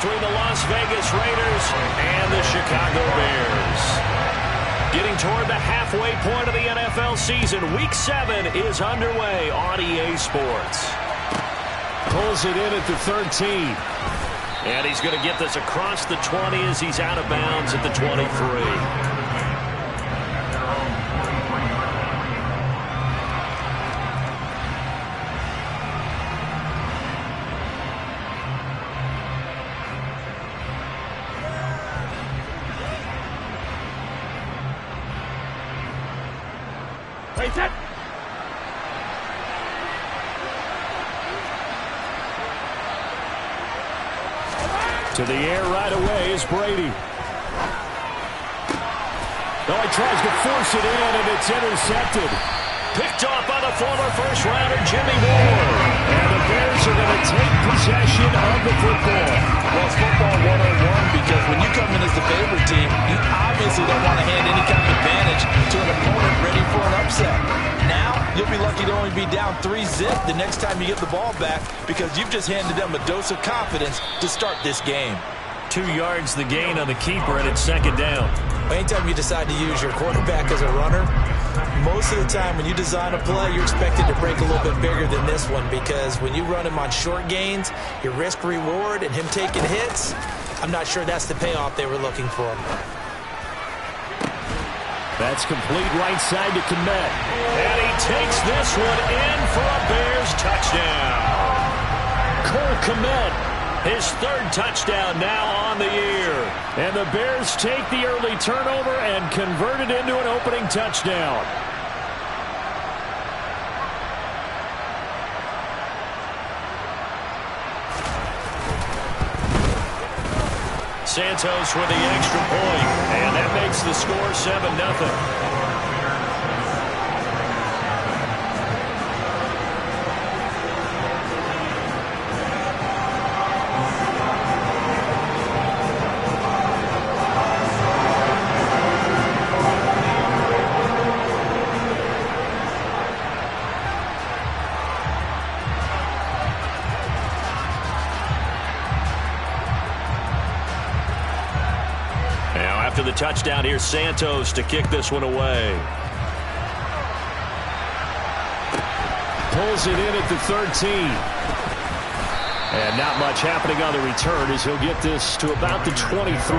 between the Las Vegas Raiders and the Chicago Bears. Getting toward the halfway point of the NFL season, Week 7 is underway on EA Sports. Pulls it in at the 13. And he's going to get this across the 20 as he's out of bounds at the 23. To the air right away is Brady. Oh, he tries to force it in, and it's intercepted. Picked off by the former first-rounder Jimmy Ward. And the Bears are going to take possession of the football. Well, it's football one-on-one because when you come in as the favorite team, you obviously don't want to hand any kind of advantage to an opponent ready for an upset. Now, you'll be lucky to only be down 3-zip the next time you get the ball back because you've just handed them a dose of confidence to start this game. 2 yards the gain on the keeper, and it's second down. Anytime you decide to use your quarterback as a runner, most of the time when you design a play, you're expected to break a little bit bigger than this one because when you run him on short gains, your risk-reward and him taking hits, I'm not sure that's the payoff they were looking for. That's complete right side to Komet. And he takes this one in for a Bears touchdown. Cole Komet, his third touchdown now on the year. And the Bears take the early turnover and convert it into an opening touchdown. Santos with the extra point, and that makes the score 7-0. After the touchdown, here's Santos to kick this one away. Pulls it in at the 13. And not much happening on the return as he'll get this to about the 23.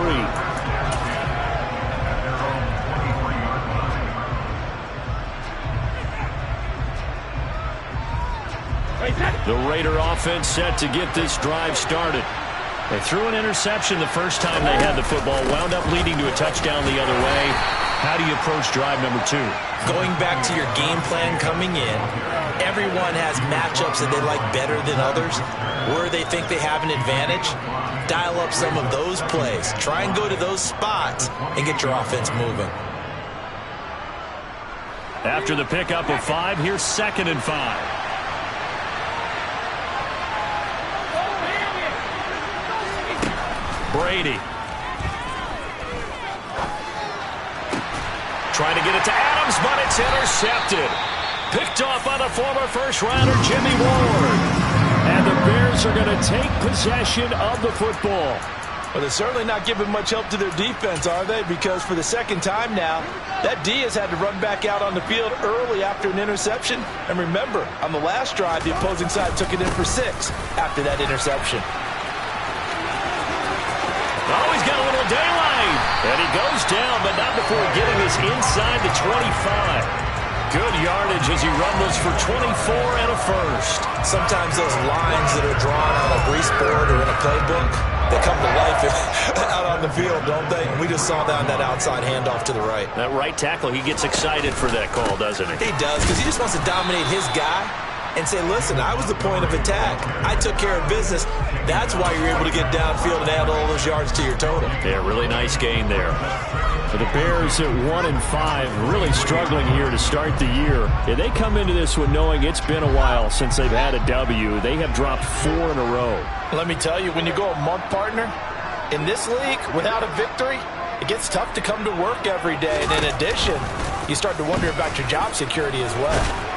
The Raider offense set to get this drive started. They threw an interception the first time they had the football, wound up leading to a touchdown the other way. How do you approach drive number 2? Going back to your game plan coming in, everyone has matchups that they like better than others, where they think they have an advantage. Dial up some of those plays. Try and go to those spots and get your offense moving. After the pickup of 5, here's 2nd and 5. Brady. Trying to get it to Adams, but it's intercepted. Picked off by the former first-rounder Jimmy Ward. And the Bears are going to take possession of the football. Well, they're certainly not giving much help to their defense, are they? Because for the second time now, that D has had to run back out on the field early after an interception. And remember, on the last drive, the opposing side took it in for 6 after that interception. Oh, he's got a little daylight. And he goes down, but not before getting this inside the 25. Good yardage as he rumbles for 24 and a first. Sometimes those lines that are drawn on a grease board or in a playbook, they come to life out on the field, don't they? And we just saw that on that outside handoff to the right. That right tackle, he gets excited for that call, doesn't he? He does, because he just wants to dominate his guy and say, listen, I was the point of attack. I took care of business. That's why you're able to get downfield and add all those yards to your total. Yeah, really nice gain there. For the Bears at 1-5, really struggling here to start the year. Yeah, they come into this one knowing it's been a while since they've had a W. They have dropped 4 in a row. Let me tell you, when you go a month, partner, in this league, without a victory, it gets tough to come to work every day. And in addition, you start to wonder about your job security as well.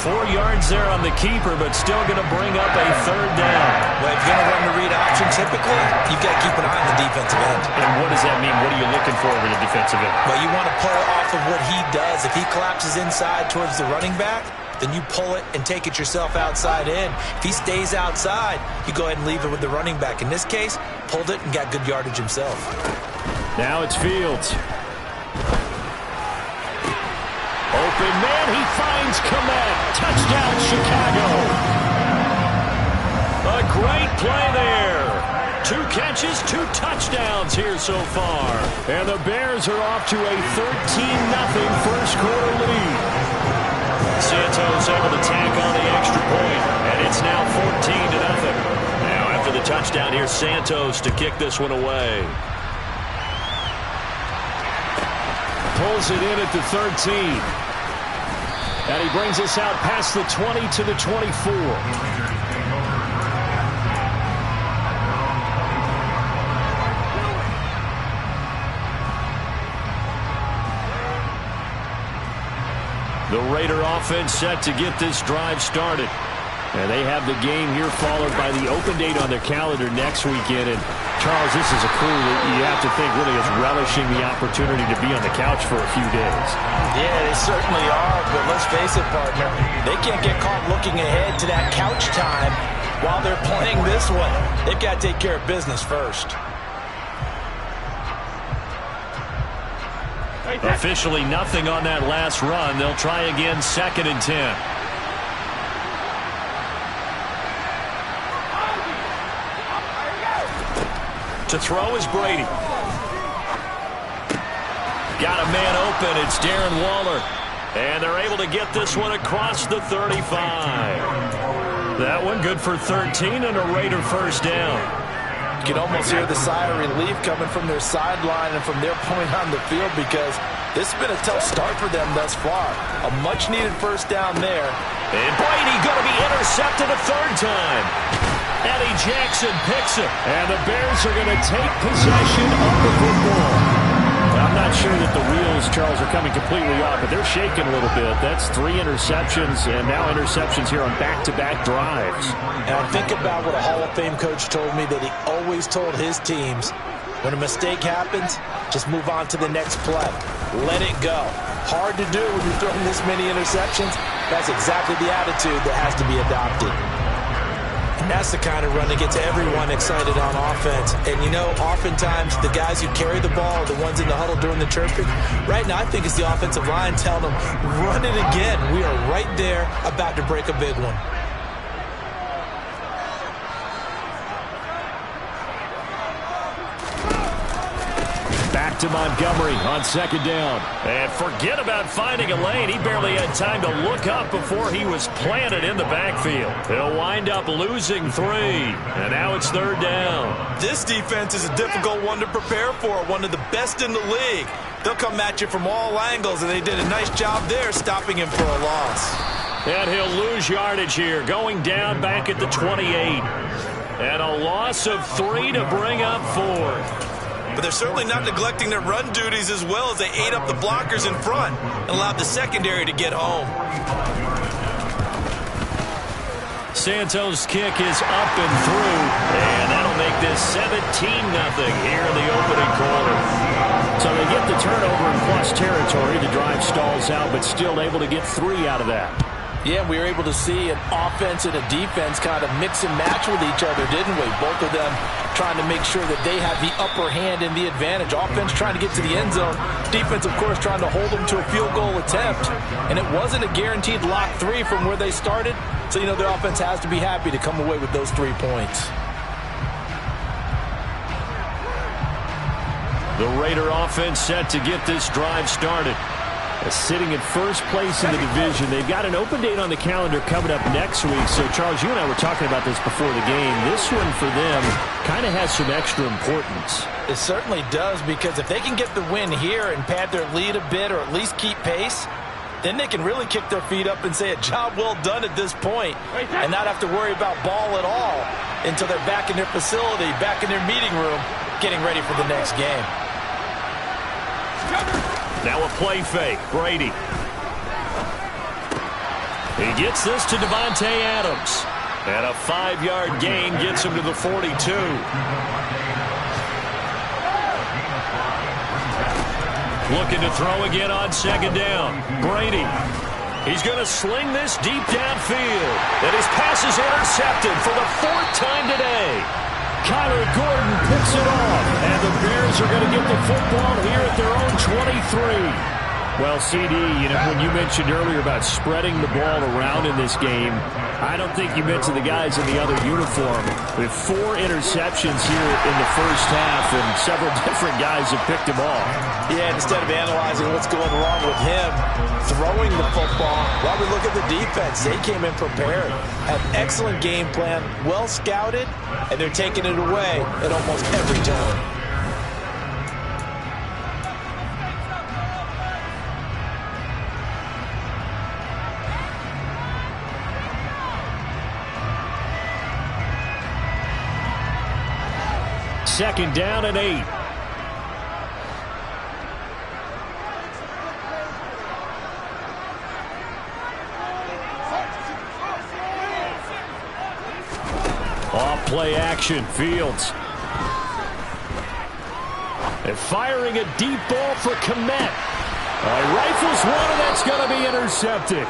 4 yards there on the keeper, but still going to bring up a third down. Well, if you're going to run the read option, typically, you've got to keep an eye on the defensive end. And what does that mean? What are you looking for in the defensive end? Well, you want to play off of what he does. If he collapses inside towards the running back, then you pull it and take it yourself outside in. If he stays outside, you go ahead and leave it with the running back. In this case, pulled it and got good yardage himself. Now it's Fields. Open man, he finds Komet. Touchdown, Chicago. A great play there. 2 catches, 2 touchdowns here so far. And the Bears are off to a 13-0 first quarter lead. Santos able to tack on the extra point, and it's now 14-0. Now after the touchdown, here's Santos to kick this one away. Pulls it in at the 13. And he brings us out past the 20 to the 24. The Raider offense set to get this drive started. And they have the game here followed by the open date on their calendar next weekend. And, Charles, this is a crew that you have to think really is relishing the opportunity to be on the couch for a few days. Yeah, they certainly are. But let's face it, partner, they can't get caught looking ahead to that couch time while they're playing this one. They've got to take care of business first. Officially nothing on that last run. They'll try again, 2nd and 10. To throw is Brady. Got a man open. It's Darren Waller. And they're able to get this one across the 35. That one good for 13 and a Raider first down. You can almost hear the sigh of relief coming from their sideline and from their point on the field, because this has been a tough start for them thus far. A much-needed first down there. And Brady going to be intercepted a third time. Eddie Jackson picks it. And the Bears are going to take possession of the football. I'm not sure that the wheels, Charles, are coming completely off, but they're shaking a little bit. That's 3 interceptions, and now interceptions here on back-to-back drives. And I think about what a Hall of Fame coach told me, that he always told his teams, when a mistake happens, just move on to the next play. Let it go. Hard to do when you're throwing this many interceptions. That's exactly the attitude that has to be adopted. And that's the kind of run that gets everyone excited on offense. And, you know, oftentimes the guys who carry the ball are the ones in the huddle doing the chirping. Right now, I think it's the offensive line telling them, run it again. We are right there about to break a big one. Back to Montgomery on 2nd down. And forget about finding a lane. He barely had time to look up before he was planted in the backfield. He'll wind up losing 3. And now it's 3rd down. This defense is a difficult one to prepare for. One of the best in the league. They'll come at you from all angles, and they did a nice job there stopping him for a loss. And he'll lose yardage here, going down back at the 28. And a loss of 3 to bring up 4th. But they're certainly not neglecting their run duties as well, as they ate up the blockers in front and allowed the secondary to get home. Santos' kick is up and through, and that'll make this 17-0 here in the opening quarter. So they get the turnover in plus territory. The drive stalls out, but still able to get 3 out of that. Yeah, we were able to see an offense and a defense kind of mix and match with each other, didn't we? Both of them trying to make sure that they have the upper hand and the advantage. Offense trying to get to the end zone. Defense, of course, trying to hold them to a field goal attempt. And it wasn't a guaranteed lock 3 from where they started. So, you know, their offense has to be happy to come away with those 3 points. The Raider offense set to get this drive started. Sitting in first place in the division. They've got an open date on the calendar coming up next week. So, Charles, you and I were talking about this before the game. This one for them kind of has some extra importance. It certainly does, because if they can get the win here and pad their lead a bit, or at least keep pace, then they can really kick their feet up and say a job well done at this point, and not have to worry about ball at all until they're back in their facility, back in their meeting room, getting ready for the next game. Now a play fake. Brady. He gets this to Davante Adams. And a 5-yard gain gets him to the 42. Looking to throw again on second down. Brady. He's going to sling this deep downfield. And his pass is intercepted for the 4th time today. Kyler Gordon picks it off. And the Bears are going to get the football here at their own 23. Well, CD, when you mentioned earlier about spreading the ball around in this game, I don't think you mentioned the guys in the other uniform. With 4 interceptions here in the first half, and several different guys have picked him off. Yeah, instead of analyzing what's going wrong with him, throwing the football, while we look at the defense, they came in prepared, had excellent game plan, well scouted, and they're taking it away at almost every turn. Second down and 8. Off play action, Fields. And firing a deep ball for Kmet. Rifles one, and that's going to be intercepted.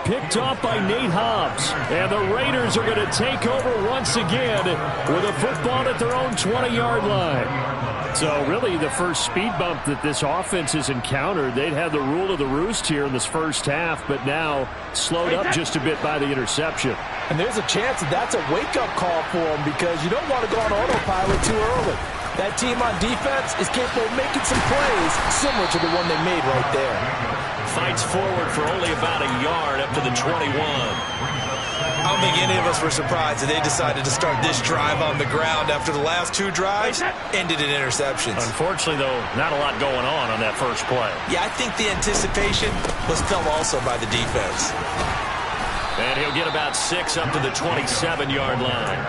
Picked off by Nate Hobbs. And the Raiders are going to take over once again with a football at their own 20-yard line. So really the first speed bump that this offense has encountered. They'd had the rule of the roost here in this first half, but now slowed up just a bit by the interception. And there's a chance that that's a wake-up call for them, because you don't want to go on autopilot too early. That team on defense is capable of making some plays similar to the one they made right there. Fights forward for only about a yard up to the 21. I don't think any of us were surprised that they decided to start this drive on the ground after the last 2 drives ended in interceptions. Unfortunately, though, not a lot going on that first play. Yeah, I think the anticipation was felt also by the defense. And he'll get about 6 up to the 27-yard line.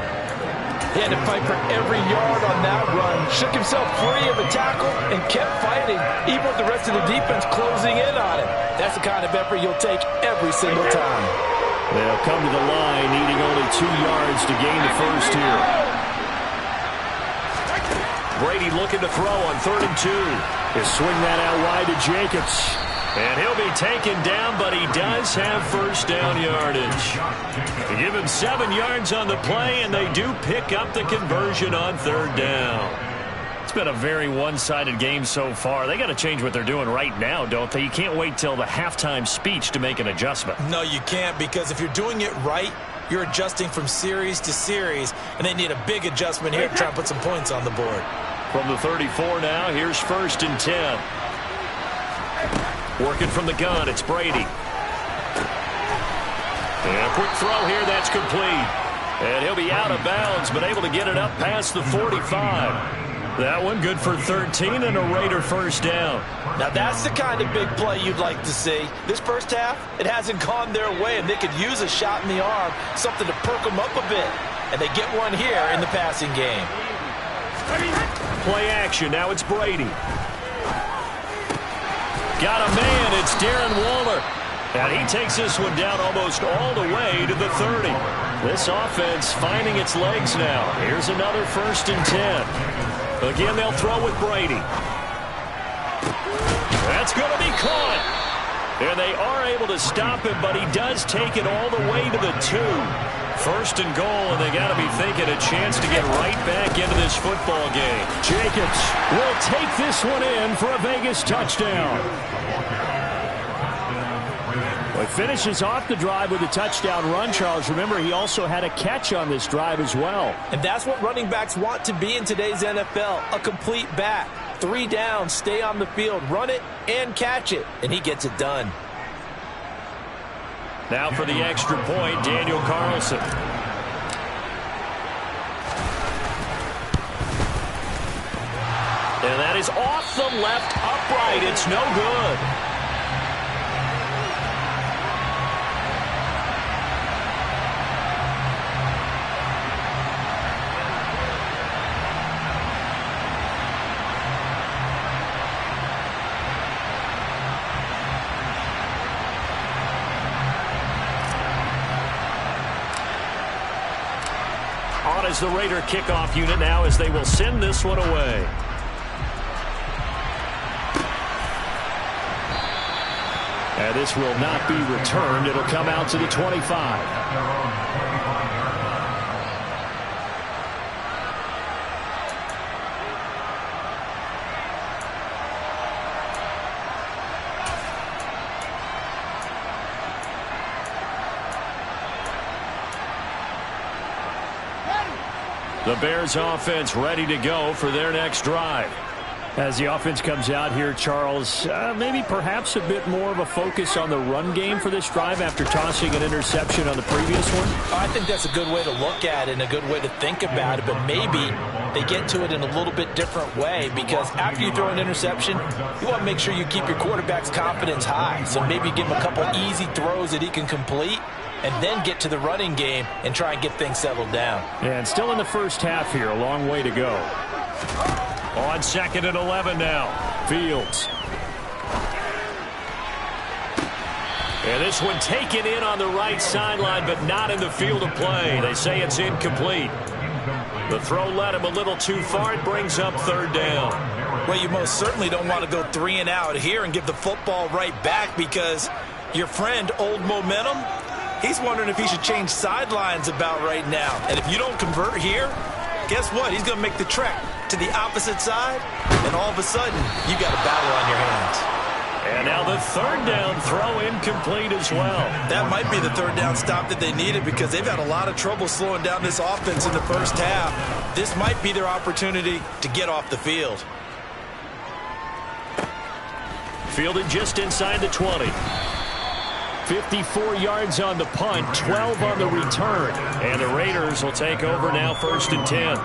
He had to fight for every yard on that run. Shook himself free of a tackle and kept fighting, even with the rest of the defense closing in on him. That's the kind of effort you'll take every single time. They'll come to the line, needing only 2 yards to gain the first here. Brady looking to throw on 3rd and 2. He'll swing that out wide to Jacobs. And he'll be taken down, but he does have first down yardage. They give him 7 yards on the play, and they do pick up the conversion on 3rd down. It's been a very one-sided game so far. They got to change what they're doing right now, don't they? You can't wait till the halftime speech to make an adjustment. No, you can't, because if you're doing it right, you're adjusting from series to series, and they need a big adjustment here to try and put some points on the board. From the 34 now, here's 1st and 10. Working from the gun, it's Brady. And a quick throw here, that's complete. And he'll be out of bounds, but able to get it up past the 45. That one good for 13 and a Raider first down. Now that's the kind of big play you'd like to see. This first half, it hasn't gone their way, and they could use a shot in the arm, something to perk them up a bit. And they get one here in the passing game. Play action, now it's Brady. Got a man, it's Darren Waller. And he takes this one down almost all the way to the 30. This offense finding its legs now. Here's another 1st and 10. Again, they'll throw with Brady. That's going to be caught. And they are able to stop him, but he does take it all the way to the 2. 1st and goal, and they got to be thinking a chance to get right back into this football game. Jacobs will take this one in for a Vegas touchdown. Well, he finishes off the drive with a touchdown run, Charles. Remember, he also had a catch on this drive as well. And that's what running backs want to be in today's NFL, a complete back. 3 downs, stay on the field, run it, and catch it. And he gets it done. Now for the extra point, Daniel Carlson. And that is off the left upright. It's no good. as the Raider kickoff unit now as they will send this one away. And this will not be returned. It'll come out to the 25. The Bears offense ready to go for their next drive. As the offense comes out here, Charles, maybe perhaps a bit more of a focus on the run game for this drive after tossing an interception on the previous one? I think that's a good way to look at it and a good way to think about it, but maybe they get to it in a little bit different way, because after you throw an interception, you want to make sure you keep your quarterback's confidence high. So maybe give him a couple easy throws that he can complete, and then get to the running game and try and get things settled down. And still in the first half here, a long way to go. On 2nd and 11 now, Fields. And this one taken in on the right sideline, but not in the field of play. They say it's incomplete. The throw led him a little too far. It brings up 3rd down. Well, you most certainly don't want to go 3 and out here and give the football right back, because your friend, Old Momentum, he's wondering if he should change sidelines about right now. And if you don't convert here, guess what? He's going to make the trek to the opposite side, and all of a sudden, you got a battle on your hands. And now the 3rd down throw incomplete as well. That might be the 3rd down stop that they needed, because they've had a lot of trouble slowing down this offense in the first half. This might be their opportunity to get off the field. Fielded just inside the 20. 54 yards on the punt, 12 on the return. And the Raiders will take over now, 1st and 10.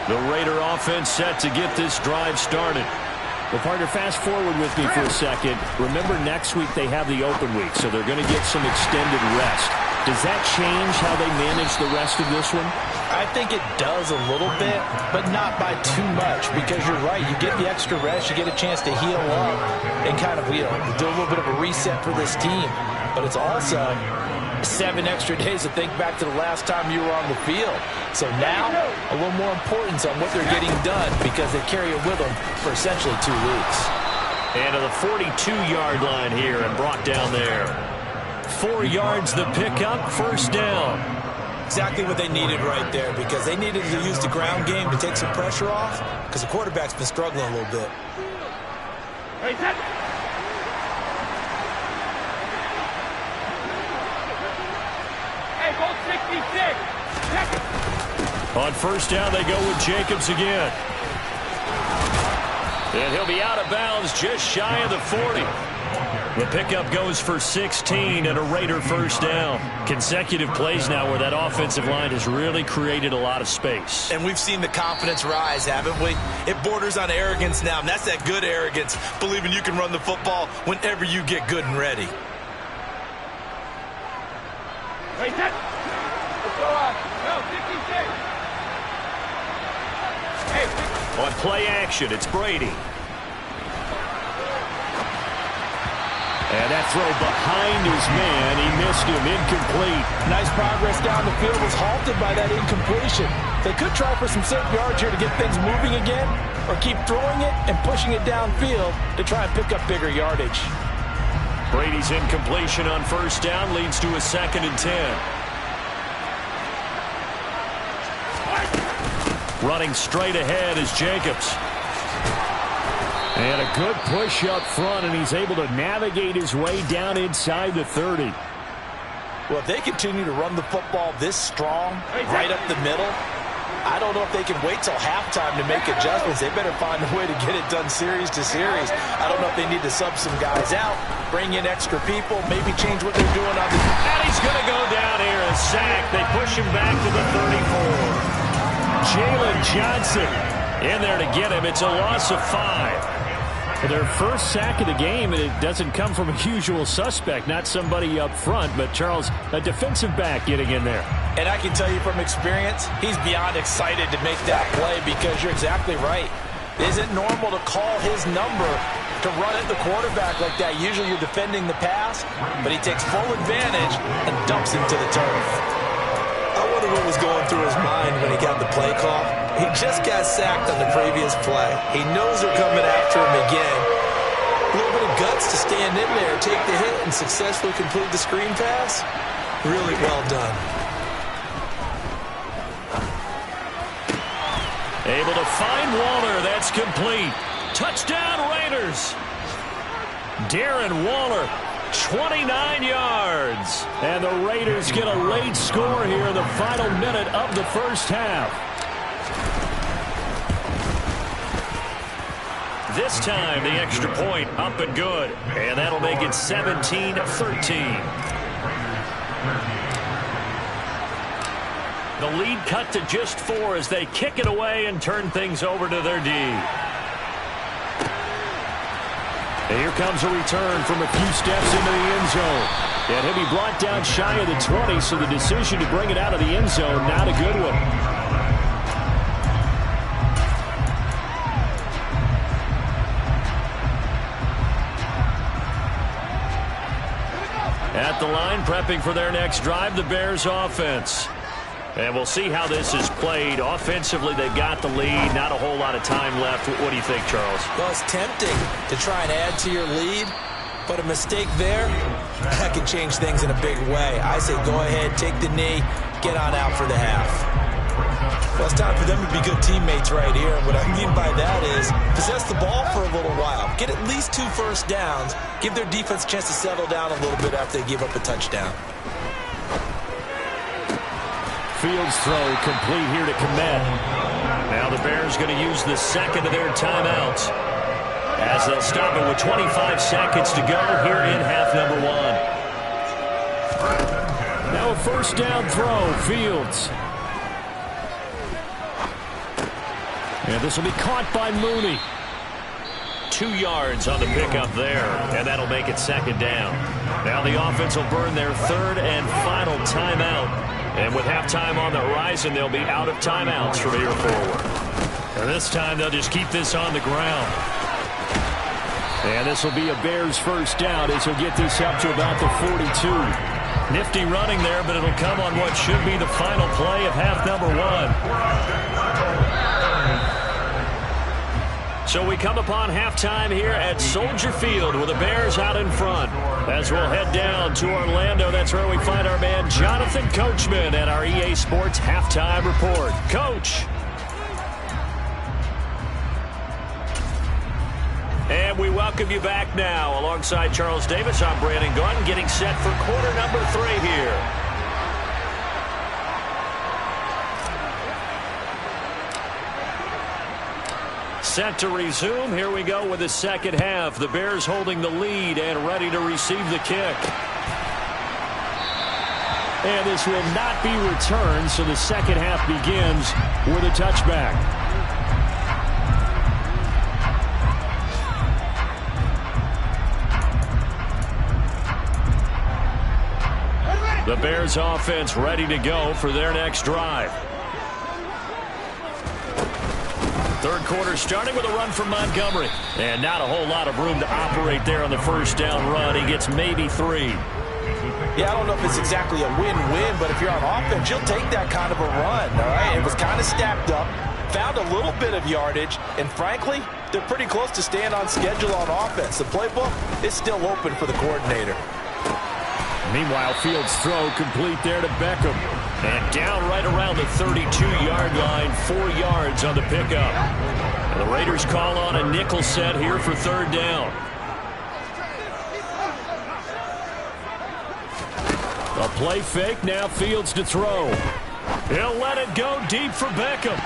The Raider offense set to get this drive started. Well, partner, fast forward with me for a second. Remember, next week they have the open week, so they're going to get some extended rest. Does that change how they manage the rest of this one? I think it does a little bit, but not by too much, because you're right. You get the extra rest, you get a chance to heal up and kind of, do a little bit of a reset for this team. But it's also 7 extra days to think back to the last time you were on the field. So now, a little more importance on what they're getting done, because they carry it with them for essentially 2 weeks. And to the 42-yard line here and brought down there. 4 yards the pickup, 1st down. Exactly what they needed right there, because they needed to use the ground game to take some pressure off, because the quarterback's been struggling a little bit. On 1st down, they go with Jacobs again. And he'll be out of bounds just shy of the 40. The pickup goes for 16 and a Raider 1st down. Consecutive plays now where that offensive line has really created a lot of space. And we've seen the confidence rise, haven't we? It borders on arrogance now, and that's that good arrogance, believing you can run the football whenever you get good and ready. On play action, it's Brady. And that throw behind his man, he missed him, incomplete. Nice progress down the field, was halted by that incompletion. They could try for some safe yards here to get things moving again, or keep throwing it and pushing it downfield to try and pick up bigger yardage. Brady's incompletion on 1st down leads to a 2nd and 10. Running straight ahead is Jacobs. And a good push up front, and he's able to navigate his way down inside the 30. Well, if they continue to run the football this strong, right up the middle, I don't know if they can wait till halftime to make adjustments. They better find a way to get it done series to series. I don't know if they need to sub some guys out, bring in extra people, maybe change what they're doing on the... And he's going to go down here, a sack. They push him back to the 34. Jalen Johnson in there to get him. It's a loss of 5. Their first sack of the game, and it doesn't come from a usual suspect, not somebody up front, but Charles, a defensive back getting in there. And I can tell you from experience, he's beyond excited to make that play, because you're exactly right. It isn't normal to call his number to run at the quarterback like that. Usually you're defending the pass, but he takes full advantage and dumps him to the turf. I wonder what was going through his mind when he got the play call. He just got sacked on the previous play. He knows they're coming after him again. A little bit of guts to stand in there, take the hit, and successfully complete the screen pass. Really well done. Able to find Waller. That's complete. Touchdown, Raiders. Darren Waller, 29 yards. And the Raiders get a late score here in the final minute of the first half. This time, the extra point up and good. And that'll make it 17-13. The lead cut to just 4 as they kick it away and turn things over to their D. And here comes a return from a few steps into the end zone. And he'll be brought down shy of the 20, so the decision to bring it out of the end zone, not a good one. At the line, prepping for their next drive, the Bears offense. And we'll see how this is played. Offensively, they got the lead. Not a whole lot of time left. What do you think, Charles? Well, it's tempting to try and add to your lead, but a mistake there, that can change things in a big way. I say go ahead, take the knee, get on out for the half. Well, it's time for them to be good teammates right here. And what I mean by that is possess the ball for a little while. Get at least 2 first downs. Give their defense a chance to settle down a little bit after they give up a touchdown. Fields throw complete here to Komet. Now the Bears going to use the second of their timeouts as they'll stop it with 25 seconds to go here in half number 1. Now a first down throw, Fields. And this will be caught by Mooney. 2 yards on the pickup there, and that'll make it second down. Now the offense will burn their third and final timeout. And with halftime on the horizon, they'll be out of timeouts from here forward. And this time, they'll just keep this on the ground. And this will be a Bears first down as he'll get this up to about the 42. Nifty running there, but it'll come on what should be the final play of half number 1. So we come upon halftime here at Soldier Field with the Bears out in front. As we'll head down to Orlando, that's where we find our man Jonathan Coachman at our EA Sports Halftime Report. Coach. And we welcome you back now. Alongside Charles Davis, I'm Brandon Gunn, getting set for quarter number 3 here. Set to resume. Here we go with the second half. The Bears holding the lead and ready to receive the kick. And this will not be returned, so the second half begins with a touchback. The Bears offense ready to go for their next drive. Third quarter starting with a run from Montgomery. And not a whole lot of room to operate there on the first down run. He gets maybe 3. Yeah, I don't know if it's exactly a win-win, but if you're on offense, you'll take that kind of a run, all right? It was kind of stacked up, found a little bit of yardage, and frankly, they're pretty close to staying on schedule on offense. The playbook is still open for the coordinator. Meanwhile, Fields' throw complete there to Beckham. And down right around the 32-yard line, 4 yards on the pickup. And the Raiders call on a nickel set here for third down. A play fake, now Fields to throw. He'll let it go deep for Beckham.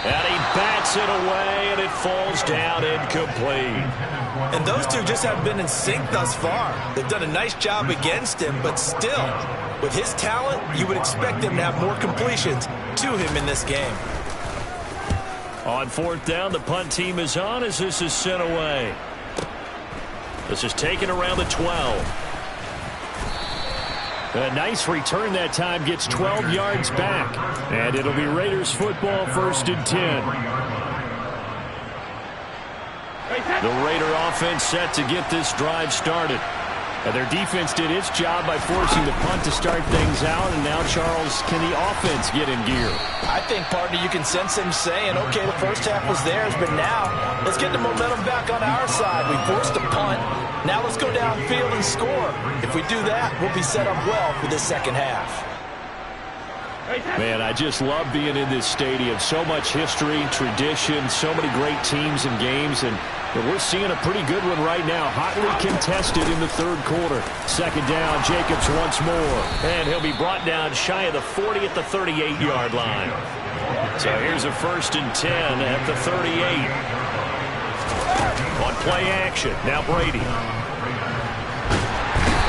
And he bats it away, and it falls down incomplete. And those two just have been in sync thus far. They've done a nice job against him, but still, with his talent, you would expect them to have more completions to him in this game. On fourth down, the punt team is on as this is sent away. This is taken around the 12. A nice return that time, gets 12 yards back. And it'll be Raiders football, 1st and 10. The Raider offense set to get this drive started. And their defense did its job by forcing the punt to start things out. And now, Charles, can the offense get in gear? I think, partner, you can sense him saying, okay, the first half was theirs, but now let's get the momentum back on our side. We forced a punt. Now let's go downfield and score. If we do that, we'll be set up well for this second half. Man, I just love being in this stadium. So much history, tradition, so many great teams and games, and we're seeing a pretty good one right now. Hotly contested in the third quarter. Second down, Jacobs once more. And he'll be brought down shy of the 40 at the 38-yard line. So here's a 1st and 10 at the 38. On play action, now Brady.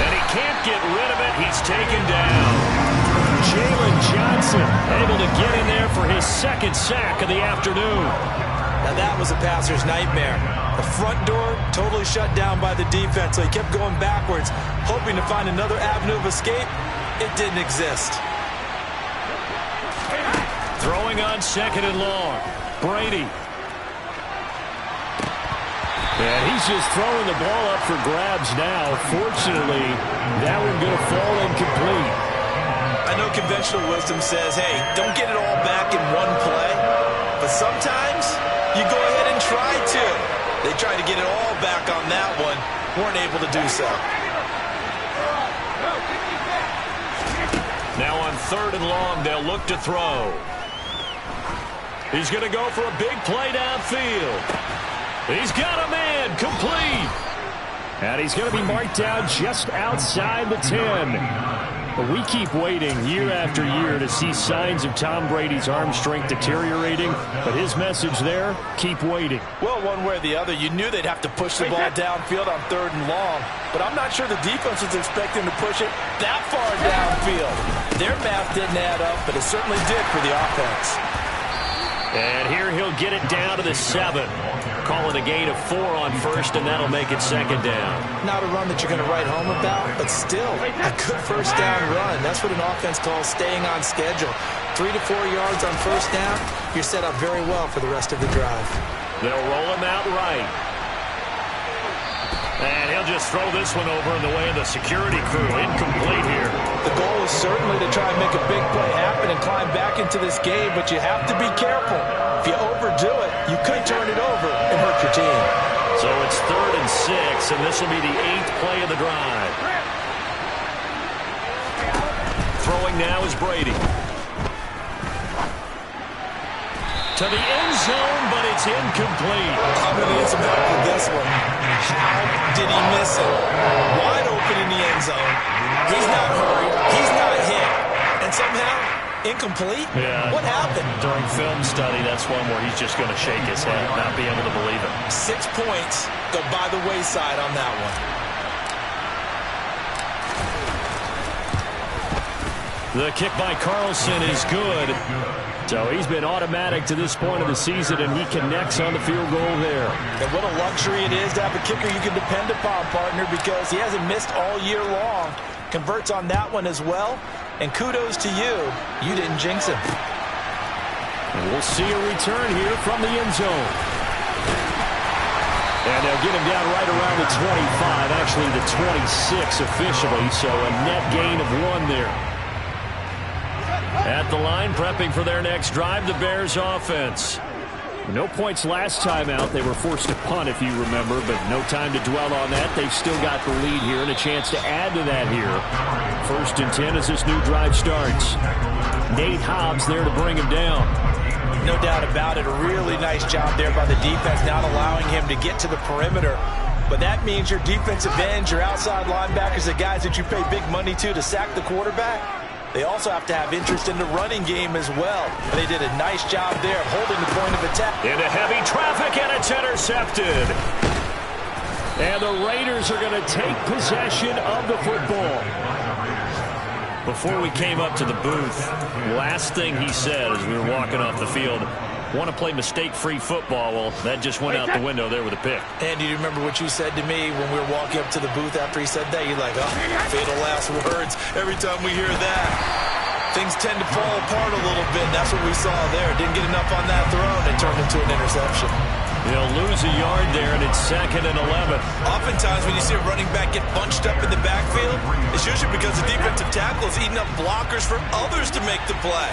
And he can't get rid of it. He's taken down. Jalen Johnson able to get in there for his second sack of the afternoon. Now that was a passer's nightmare. The front door totally shut down by the defense, so he kept going backwards, hoping to find another avenue of escape. It didn't exist. Throwing on 2nd and long. Brady. And he's just throwing the ball up for grabs now. Fortunately, that one going to fall incomplete. I know conventional wisdom says, hey, don't get it all back in one play. But sometimes you go ahead and try to. They tried to get it all back on that one. Weren't able to do so. Now on 3rd and long, they'll look to throw. He's going to go for a big play downfield. He's got a man, complete. And he's going to be marked down just outside the 10. But we keep waiting year after year to see signs of Tom Brady's arm strength deteriorating. But his message there, keep waiting. Well, one way or the other, you knew they'd have to push the ball downfield on 3rd and long. But I'm not sure the defense was expecting to push it that far downfield. Their math didn't add up, but it certainly did for the offense. And here he'll get it down to the 7. Calling a gain of 4 on 1st, and that'll make it 2nd down. Not a run that you're going to write home about, but still a good 1st down run. That's what an offense calls staying on schedule. 3 to 4 yards on 1st down, you're set up very well for the rest of the drive. They'll roll him out right. And he'll just throw this one over in the way of the security crew. Incomplete here. The goal is certainly to try and make a big play happen and climb back into this game, but you have to be careful. If you overdo it, you could turn it over and hurt your team. So it's 3rd and 6, and this will be the 8th play of the drive. Throwing now is Brady. To the end zone, but it's incomplete. I'm going to need some help with this one. How did he miss it? Wide open in the end zone. He's not hurried. He's not hit. And somehow, incomplete? Yeah. What happened? During film study, that's one where he's just going to shake his head, not be able to believe it. 6 points go by the wayside on that one. The kick by Carlson is good. So he's been automatic to this point of the season, and he connects on the field goal there. And what a luxury it is to have a kicker you can depend upon, partner, because he hasn't missed all year long. Converts on that one as well. And kudos to you. You didn't jinx him. And we'll see a return here from the end zone. And they'll get him down right around the 25, actually the 26 officially, so a net gain of 1 there. At the line, prepping for their next drive, the Bears offense. No points last time out. They were forced to punt, if you remember, but no time to dwell on that. They've still got the lead here and a chance to add to that here. 1st and 10 as this new drive starts. Nate Hobbs there to bring him down. No doubt about it. A really nice job there by the defense, not allowing him to get to the perimeter. But that means your defensive ends, your outside linebackers, the guys that you pay big money to sack the quarterback, they also have to have interest in the running game as well. And they did a nice job there of holding the point of attack. Into heavy traffic, and it's intercepted. And the Raiders are going to take possession of the football. Before we came up to the booth, last thing he said as we were walking off the field, want to play mistake-free football. Well, that just went out the window there with a pick. And do you remember what you said to me when we were walking up to the booth after he said that? You're like, oh, fatal last words. Every time we hear that, things tend to fall apart a little bit. And that's what we saw there. Didn't get enough on that throw, and it turned into an interception. He'll lose a yard there, and it's 2nd and 11. Oftentimes when you see a running back get bunched up in the backfield, it's usually because the defensive tackle is eating up blockers for others to make the play.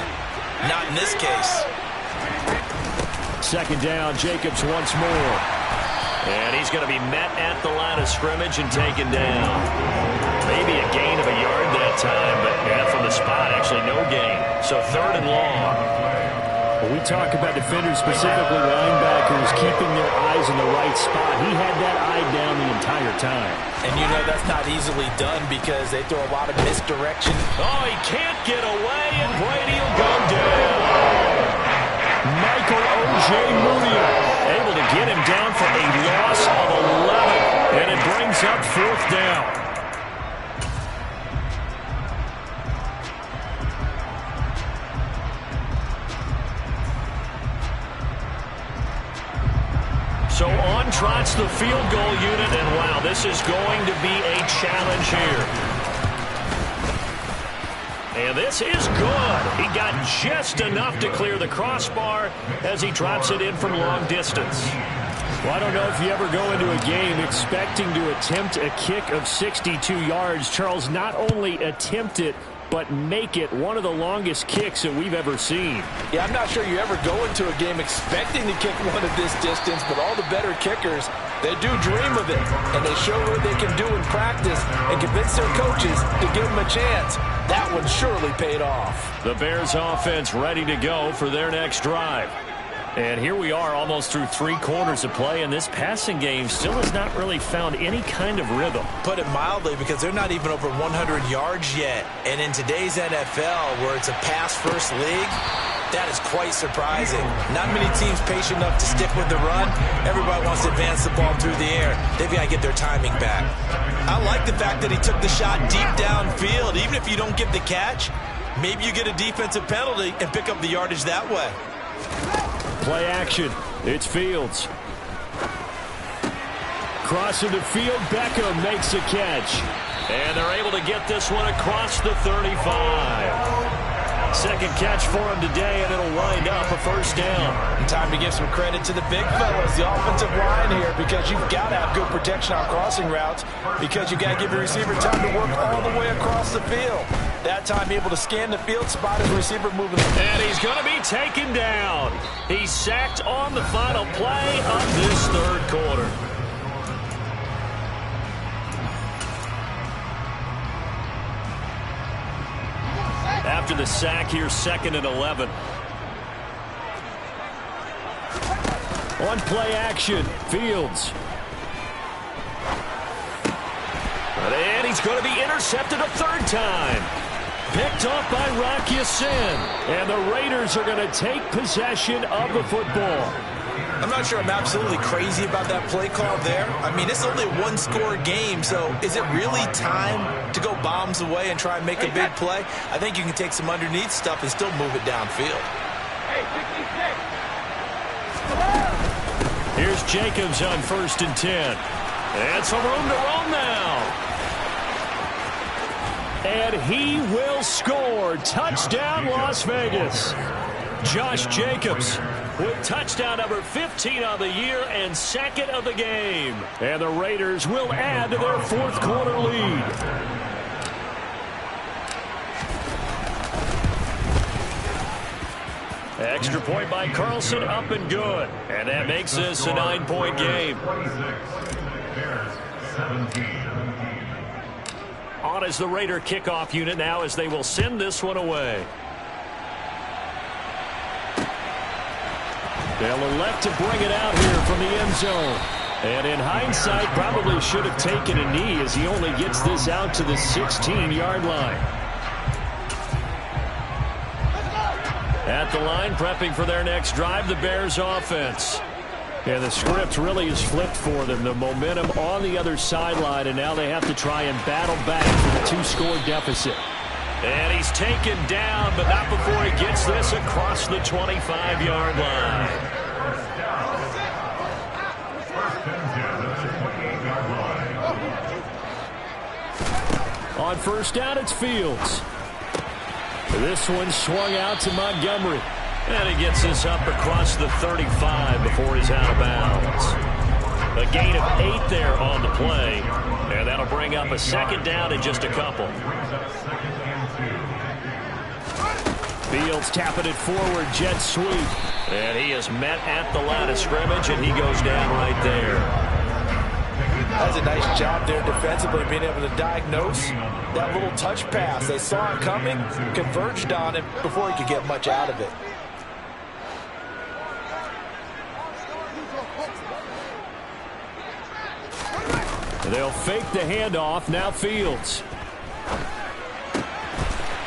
Not in this case. 2nd down, Jacobs once more. And he's going to be met at the line of scrimmage and taken down. Maybe a gain of a yard that time, but from the spot, actually no gain. So 3rd and long. When we talk about defenders, specifically linebackers, keeping their eyes in the right spot, he had that eye down the entire time. And you know that's not easily done because they throw a lot of misdirection. Oh, he can't get away, and Brady will go down. Michael Ojemudia able to get him down for a loss of 11, and it brings up 4th down. So on trots the field goal unit, and wow, this is going to be a challenge here. And this is good. He got just enough to clear the crossbar as he drops it in from long distance. Well, I don't know if you ever go into a game expecting to attempt a kick of 62 yards. Charles, not only attempt it, but make it one of the longest kicks that we've ever seen. Yeah, I'm not sure you ever go into a game expecting to kick one of this distance, but all the better kickers, they do dream of it, and they show what they can do in practice and convince their coaches to give them a chance. That one surely paid off. The Bears offense ready to go for their next drive. And here we are almost through 3 quarters of play, and this passing game still has not really found any kind of rhythm. Put it mildly, because they're not even over 100 yards yet. And in today's NFL, where it's a pass-first league, that is quite surprising. Not many teams patient enough to stick with the run. Everybody wants to advance the ball through the air. They've got to get their timing back. I like the fact that he took the shot deep downfield. Even if you don't get the catch, maybe you get a defensive penalty and pick up the yardage that way. Play action. It's Fields. Crossing the field, Beckham makes a catch. And they're able to get this one across the 35. 2nd catch for him today, and it'll wind up a 1st down. And time to give some credit to the big fellas, the offensive line here, because you've got to have good protection on crossing routes, because you've got to give your receiver time to work all the way across the field. That time able to scan the field, spot his receiver moving. And he's going to be taken down. He's sacked on the final play of this 3rd quarter. After the sack here, 2nd and 11. On play action, Fields. And he's going to be intercepted a 3rd time. Picked off by Rock Ya-Sin. And the Raiders are going to take possession of the football. I'm not sure I'm absolutely crazy about that play call there. I mean, it's only a 1-score game, so is it really time to go bombs away and try and make a big play? I think you can take some underneath stuff and still move it downfield. Here's Jacobs on 1st and 10. And some room to roam now. And he will score. Touchdown, Las Vegas. Josh Jacobs with touchdown number 15 of the year and 2nd of the game. And the Raiders will add to their 4th quarter lead. Extra point by Carlson, up and good. And that makes this a 9-point game. On as the Raider kickoff unit now as they will send this one away. They'll elect to bring it out here from the end zone. And in hindsight, probably should have taken a knee as he only gets this out to the 16-yard line. At the line, prepping for their next drive, the Bears offense. And the script really is flipped for them. The momentum on the other sideline, and now they have to try and battle back for the 2-score deficit. And he's taken down, but not before he gets this across the 25-yard line. On 1st down, it's Fields. This one swung out to Montgomery. And he gets this up across the 35 before he's out of bounds. A gain of 8 there on the play. And that'll bring up a second down in just a couple. Fields tapping it forward, jet sweep. And he is met at the line of scrimmage, and he goes down right there. That's a nice job there defensively, being able to diagnose that little touch pass. They saw it coming, converged on it before he could get much out of it. They'll fake the handoff. Now Fields.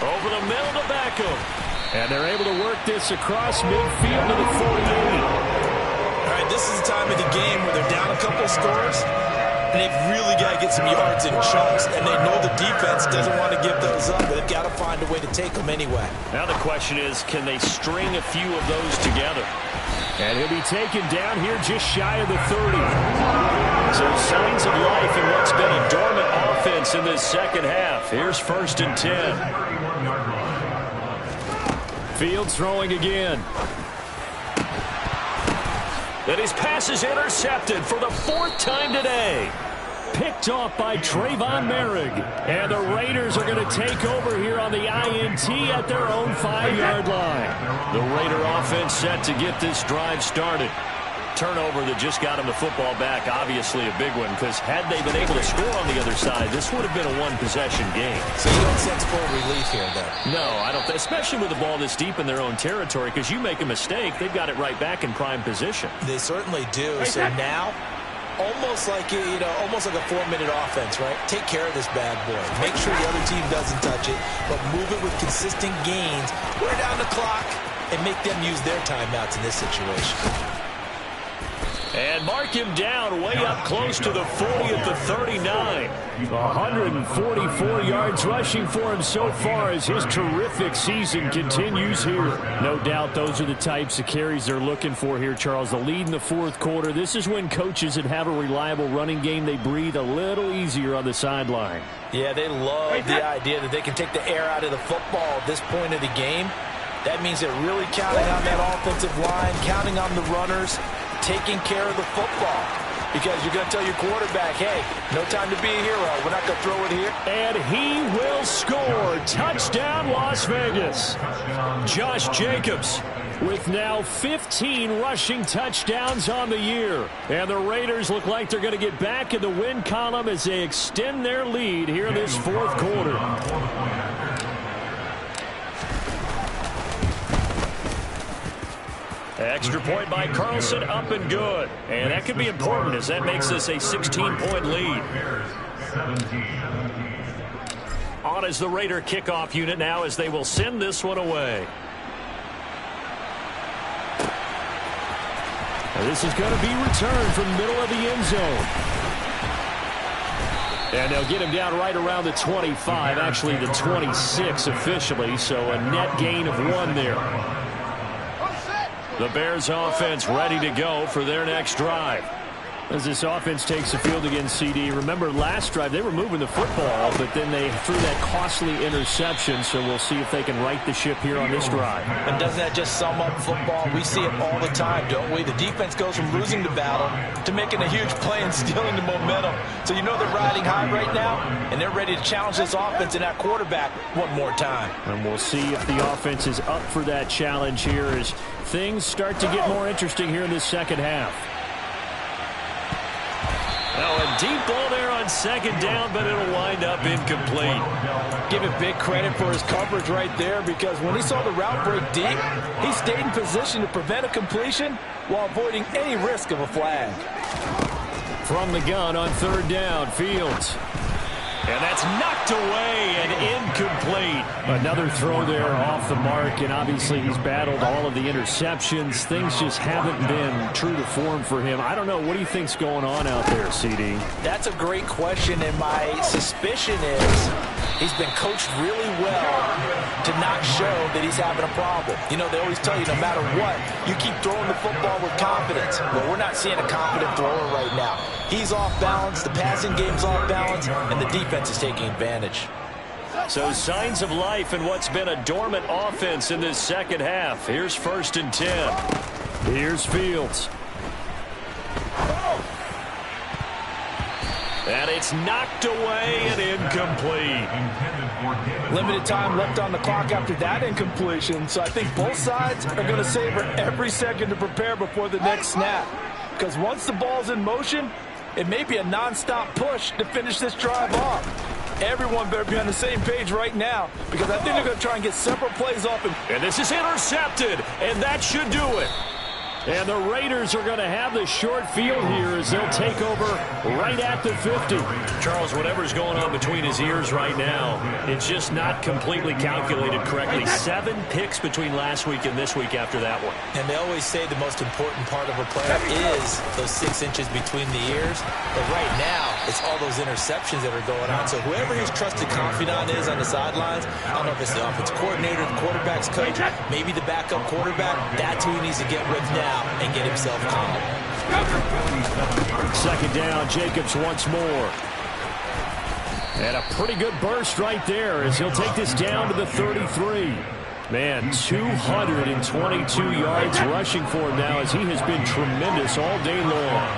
Over the middle to Beckham. And they're able to work this across midfield to the 48. All right, this is the time of the game where they're down a couple of scores, and they've really got to get some yards in chunks, and they know the defense doesn't want to give those up, but they've got to find a way to take them anyway. Now the question is, can they string a few of those together? And he'll be taken down here just shy of the 30. So signs of life in what's been a dormant offense in this second half. Here's 1st and 10. Fields throwing again. And his pass is intercepted for the 4th time today. Picked off by Trayvon Merrick. And the Raiders are going to take over here on the INT at their own 5-yard line. The Raider offense set to get this drive started. Turnover that just got him the football back, obviously a big one, because had they been able to score on the other side, this would have been a one-possession game. So you don't sense full relief here, though? No, I don't, especially with the ball this deep in their own territory, because you make a mistake, they've got it right back in prime position. They certainly do. So now, almost like almost like a 4-minute offense, right? Take care of this bad boy. Make sure the other team doesn't touch it, but move it with consistent gains. Wear down the clock and make them use their timeouts in this situation. And mark him down way up close to the 40 at the 39. 144 yards rushing for him so far as his terrific season continues here. No doubt those are the types of carries they're looking for here, Charles. The lead in the 4th quarter. This is when coaches that have a reliable running game, they breathe a little easier on the sideline. Yeah, they love the idea that they can take the air out of the football at this point of the game. That means they're really counting on that offensive line, counting on the runners, taking care of the football, because you're going to tell your quarterback, hey, no time to be a hero. We're not going to throw it here. And he will score. Touchdown, Las Vegas. Josh Jacobs with now 15 rushing touchdowns on the year. And the Raiders look like they're going to get back in the win column as they extend their lead here in this 4th quarter. Extra point by Carlson, up and good. And that could be important as that makes this a 16-point lead. On is the Raider kickoff unit now as they will send this one away. And this is going to be returned from the middle of the end zone. And they'll get him down right around the 25, actually the 26 officially, so a net gain of 1 there. The Bears offense ready to go for their next drive. As this offense takes the field against CD, remember last drive they were moving the football, but then they threw that costly interception, so we'll see if they can right the ship here on this drive. And doesn't that just sum up football? We see it all the time, don't we? The defense goes from losing the battle to making a huge play and stealing the momentum. So you know they're riding high right now, and they're ready to challenge this offense and that quarterback one more time. And we'll see if the offense is up for that challenge here as things start to get more interesting here in this second half. Now a deep ball there on second down, but it'll wind up incomplete. Give him big credit for his coverage right there, because when he saw the route break deep, he stayed in position to prevent a completion while avoiding any risk of a flag. From the gun on 3rd down, Fields. And that's knocked away and incomplete. Another throw there off the mark, and obviously he's battled all of the interceptions. Things just haven't been true to form for him. I don't know. What do you think's going on out there, CD? That's a great question, and my suspicion is he's been coached really well to not show that he's having a problem. You know, they always tell you no matter what, you keep throwing the football with confidence. Well, we're not seeing a confident thrower right now. He's off balance, the passing game's off balance, and the defense is taking advantage. So signs of life in what's been a dormant offense in this second half. Here's 1st and 10. Here's Fields. And it's knocked away and incomplete. Limited time left on the clock after that incompletion, so I think both sides are going to savor every second to prepare before the next snap. Because once the ball's in motion, it may be a nonstop push to finish this drive off. Everyone better be on the same page right now, because I think they're going to try and get several plays off. And this is intercepted, and that should do it. And the Raiders are going to have the short field here as they'll take over right at the 50. Charles, whatever's going on between his ears right now, it's just not completely calculated correctly. 7 picks between last week and this week after that one. And they always say the most important part of a player is those 6 inches between the ears. But right now, it's all those interceptions that are going on. So whoever his trusted confidant is on the sidelines, I don't know if it's the offensive coordinator, the quarterback's coach, maybe the backup quarterback, that's who he needs to get with now and get himself calm. 2nd down, Jacobs once more. And a pretty good burst right there as he'll take this down to the 33. Man, 222 yards rushing for him now as he has been tremendous all day long.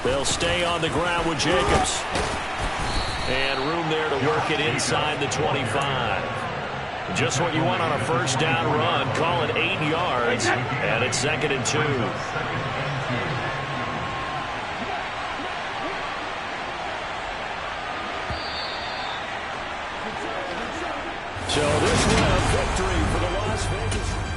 They'll stay on the ground with Jacobs. And room there to work it inside the 25. Just what you want on a 1st down run. Call it 8 yards. And it's 2nd and 2. So this one a victory for the Las Vegas.